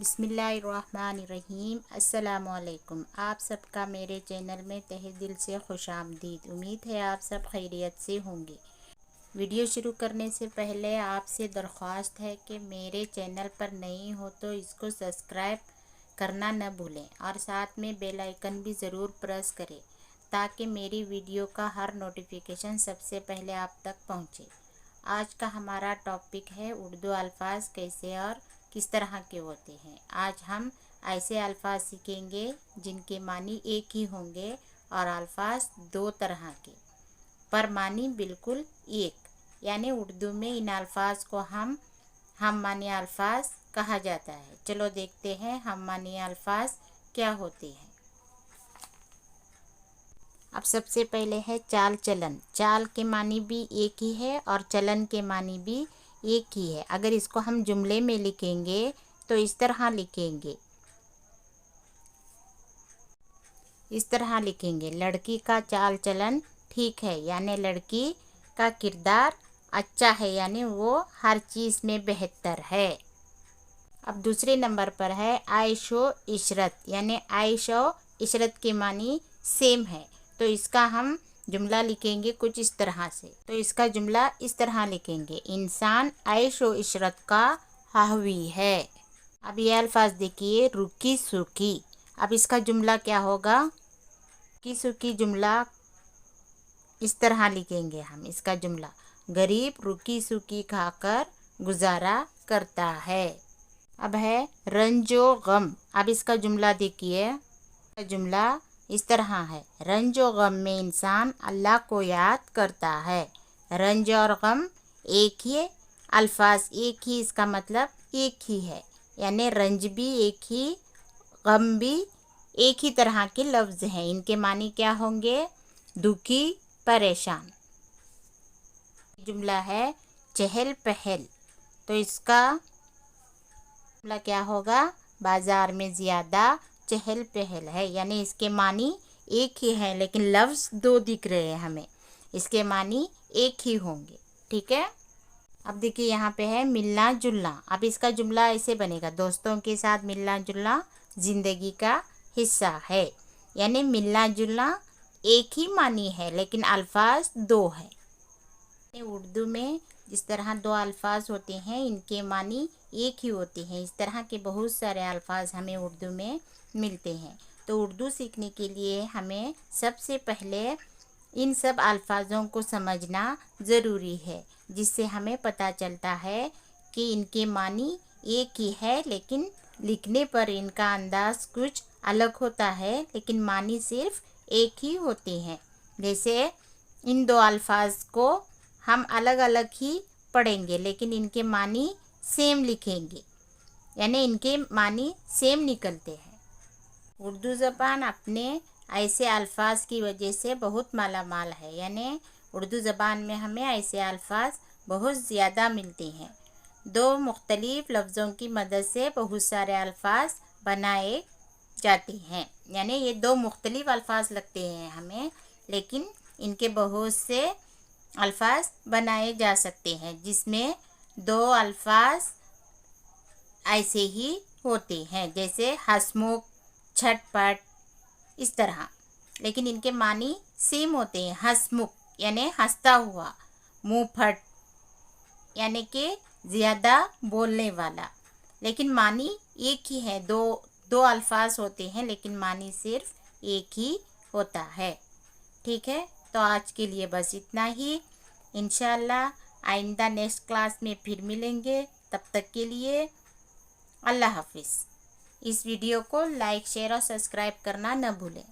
बिस्मिल्लाहिर्रहमानिर्रहीम। अस्सलामुअलैकुम। आप सबका मेरे चैनल में तहे दिल से खुश आमदीद। उम्मीद है आप सब खैरियत से होंगे। वीडियो शुरू करने से पहले आपसे दरख्वास्त है कि मेरे चैनल पर नई हो तो इसको सब्सक्राइब करना न भूलें और साथ में बेल आइकन भी ज़रूर प्रेस करें ताकि मेरी वीडियो का हर नोटिफिकेशन सबसे पहले आप तक पहुँचे। आज का हमारा टॉपिक है उर्दू अल्फाज कैसे और किस तरह के होते हैं। आज हम ऐसे अल्फाज सीखेंगे जिनके मानी एक ही होंगे और अल्फाज दो तरह के पर मानी बिल्कुल एक, यानी उर्दू में इन अल्फाज को हम मानी अल्फाज कहा जाता है। चलो देखते हैं हम मानी अल्फाज क्या होते हैं। अब सबसे पहले है चाल चलन। चाल के मानी भी एक ही है और चलन के मानी भी एक ही है। अगर इसको हम जुमले में लिखेंगे तो इस तरह लिखेंगे, लड़की का चाल चलन ठीक है, यानी लड़की का किरदार अच्छा है, यानी वो हर चीज़ में बेहतर है। अब दूसरे नंबर पर है आयशो इशरत, यानी आयशो इशरत के मानी सेम है। तो इसका हम जुमला लिखेंगे कुछ इस तरह से। तो इसका जुमला इस तरह लिखेंगे, इंसान आयशो इशरत का हावी है। अब ये अल्फाज देखिए, रुकी सूखी। अब इसका जुमला क्या होगा? रुकी सूखी जुमला इस तरह लिखेंगे हम। इसका जुमला, गरीब रुकी सूखी खाकर गुजारा करता है। अब है रंजो गम। अब इसका जुमला देखिए, जुमला इस तरह है, रंजो गम में इंसान अल्लाह को याद करता है। रंज और गम एक ही अल्फाज, एक ही, इसका मतलब एक ही है, यानी रंज भी एक ही, गम भी एक ही तरह के लफ्ज़ हैं। इनके मानी क्या होंगे? दुखी, परेशान। जुमला है चहल पहल। तो इसका जुमला क्या होगा? बाज़ार में ज़्यादा चहल पहल है, यानी इसके मानी एक ही है लेकिन लफ्ज़ दो दिख रहे हैं हमें। इसके मानी एक ही होंगे, ठीक है। अब देखिए यहाँ पे है मिलना जुलना। अब इसका जुमला ऐसे बनेगा, दोस्तों के साथ मिलना जुलना ज़िंदगी का हिस्सा है, यानी मिलना जुलना एक ही मानी है लेकिन अल्फाज दो है। उर्दू में जिस तरह दो अल्फाज होते हैं इनके मानी एक ही होते हैं। इस तरह के बहुत सारे अल्फाज हमें उर्दू में मिलते हैं। तो उर्दू सीखने के लिए हमें सबसे पहले इन सब अल्फाजों को समझना ज़रूरी है, जिससे हमें पता चलता है कि इनके मानी एक ही है लेकिन लिखने पर इनका अंदाज़ कुछ अलग होता है, लेकिन मानी सिर्फ एक ही होते हैं। जैसे इन दो अल्फाज को हम अलग अलग ही पढ़ेंगे लेकिन इनके मानी सेम लिखेंगे, यानी इनके मानी सेम निकलते हैं। उर्दू ज़बान अपने ऐसे अल्फाज की वजह से बहुत मालामाल है, यानी उर्दू ज़बान में हमें ऐसे अल्फाज बहुत ज़्यादा मिलते हैं। दो मुख्तलिफ लफ्ज़ों की मदद से बहुत सारे अल्फाज बनाए जाते हैं, यानी ये दो मुख्तलिफ अल्फाज लगते हैं हमें, लेकिन इनके बहुत से अल्फाज बनाए जा सकते हैं, जिसमें दो अल्फाज ऐसे ही होते हैं, जैसे हंसमुख, झटपट, इस तरह। लेकिन इनके मानी सेम होते हैं। हंसमुख यानी हंसता हुआ, मुंहफट यानी कि ज़्यादा बोलने वाला, लेकिन मानी एक ही है। दो अल्फाज होते हैं लेकिन मानी सिर्फ एक ही होता है, ठीक है। तो आज के लिए बस इतना ही। इंशाल्लाह आइंदा नेक्स्ट क्लास में फिर मिलेंगे। तब तक के लिए अल्लाह हाफिज़। इस वीडियो को लाइक, शेयर और सब्सक्राइब करना न भूलें।